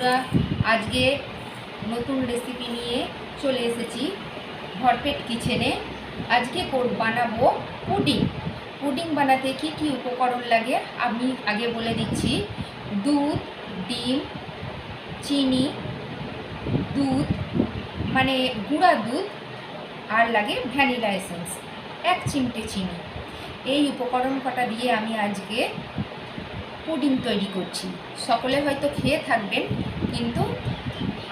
বন্ধুরা, আজকে নতুন রেসিপি নিয়ে চলে এসেছি ভরপেট কিচেনে। আজকে বানাবো পুডিং। পুডিং বানাতে কি কি উপকরণ লাগে আমি আগে বলে দিচ্ছি। দুধ, ডিম, চিনি, দুধ মানে গুঁড়া দুধ, আর লাগে ভ্যানিলা এসেন্স, 1 চিমটে চিনি। এই উপকরণ কটা দিয়ে আমি আজকে পুডিং তৈরি করছি। সকলে হয়তো খেয়ে থাকবেন, কিন্তু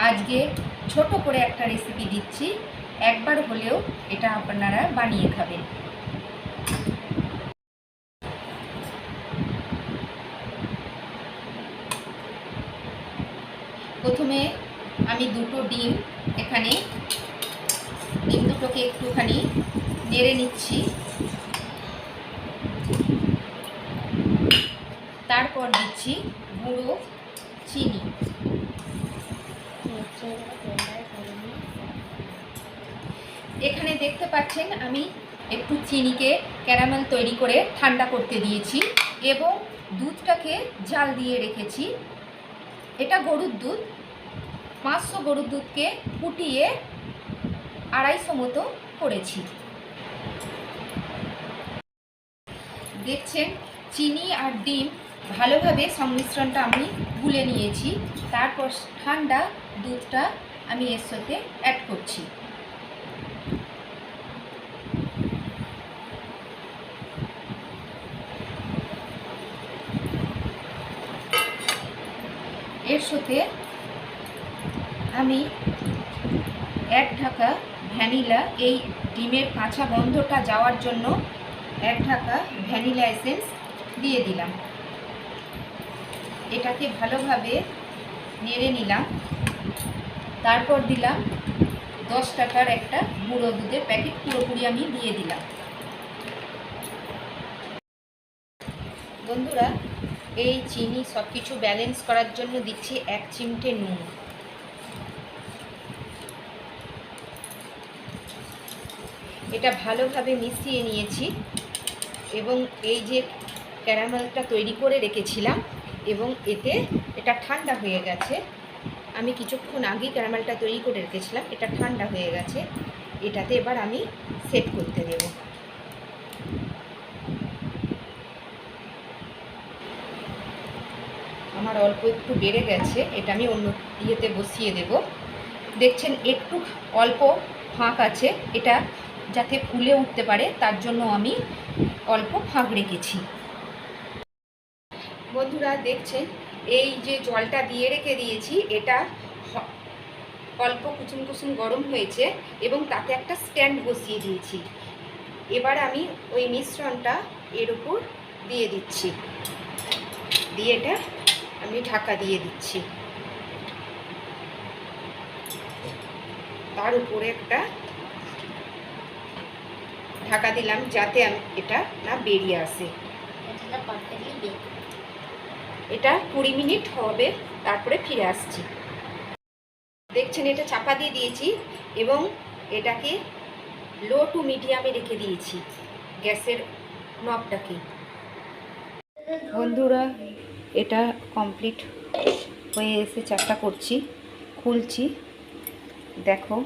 আজকে ছোট করে একটা রেসিপি দিচ্ছি, একবার হলেও এটা আপনারা বানিয়ে খাবেন। প্রথমে আমি দুটো ডিম দুটোকে একটুখানি নেড়ে নিচ্ছি। তারপর দিচ্ছি গুঁড়ো চিনি। এখানে দেখতে পাচ্ছেন আমি একটু চিনিকে ক্যারামেল তৈরি করে ঠান্ডা করতে দিয়েছি এবং দুধটাকে জাল দিয়ে রেখেছি। এটা গরুর দুধ, 500 গরুর দুধকে ফুটিয়ে 250 মতো করেছি। দেখছেন চিনি আর ডিম ভালোভাবে সংমিশ্রণটা আমি গুলে নিয়েছি। তারপর ঠান্ডা দুধটা আমি এর সাথে অ্যাড করছি। এর সাথে আমি 1 ঢাকা ভ্যানিলা, এই ডিমের কাঁচা গন্ধটা যাওয়ার জন্য 1 ঢাকা ভ্যানিলা এসেন্স দিয়ে দিলাম। এটাকে ভালোভাবে নেড়ে নিলাম। তারপর দিলাম 10 টাকার একটা গুঁড়ো দুধের প্যাকেট, পুরোপুরি আমি দিয়ে দিলাম। বন্ধুরা, এই চিনি সব কিছু ব্যালেন্স করার জন্য দিচ্ছি 1 চিমটে নুন। এটা ভালোভাবে মিশিয়ে নিয়েছি এবং এই যে ক্যারামেলটা তৈরি করে রেখেছিলাম এবং এটা ঠান্ডা হয়ে গেছে। আমি কিছুক্ষণ আগে ক্যারামেলটা তৈরি করে রেখেছিলাম, এটা ঠান্ডা হয়ে গেছে। এটাতে এবার আমি সেট করতে দেব। আমার অল্প একটু বেড়ে গেছে, এটা আমি অন্য ইয়েতে বসিয়ে দেব। দেখছেন একটু অল্প ফাঁক আছে, এটা যাতে ফুলে উঠতে পারে তার জন্য আমি অল্প ফাঁক রেখেছি। বন্ধুরা, দেখছেন এই যে জলটা দিয়ে রেখে দিয়েছি, এটা অল্প কুসুম কুসুম গরম হয়েছে এবং তাতে একটা স্ট্যান্ড বসিয়ে দিয়েছি। এবার আমি ওই মিশ্রণটা এর উপর দিয়ে দিচ্ছি, দিয়ে এটা আমি ঢাকা দিয়ে দিচ্ছি। তার উপরে একটা ঢাকা দিলাম যাতে এটা না বেরিয়ে আসে। এটা 20 মিনিট হবে, তারপরে ফিরে আসছি। দেখছেন এটা চাপা দিয়ে দিয়েছি এবং এটাকে লো টু মিডিয়ামে রেখে দিয়েছি গ্যাসের নবটাকে। বন্ধুরা, এটা কমপ্লিট হয়ে এসে চাপটা করছি, খুলছি, দেখো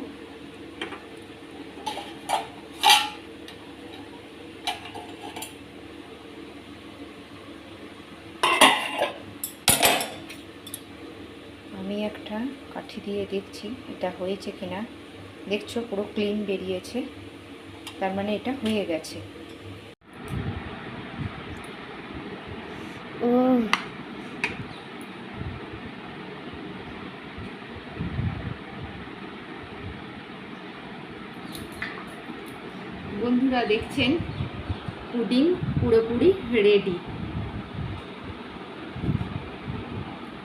আমি একটা কাঠি দিয়ে দেখছি এটা হয়েছে কিনা। দেখছো পুরো ক্লিন বেরিয়েছে, তার মানে এটা হয়ে গেছে। বন্ধুরা, দেখছেন পুডিং পুরোপুরি রেডি।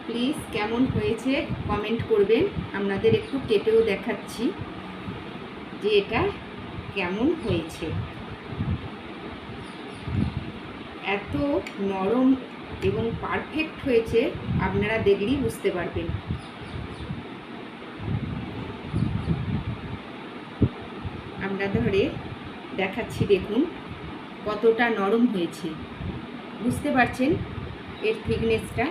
প্লিজ কেমন হয়েছে কমেন্ট করবেন। আপনাদের একটু কেটেও দেখাচ্ছি যে এটা কেমন হয়েছে। এত নরম এবং পারফেক্ট হয়েছে, আপনারা দেখলেই বুঝতে পারবেন। আমরা ধরে দেখাচ্ছি, দেখুন কতটা নরম হয়েছে, বুঝতে পারছেন এর থিকনেসটা।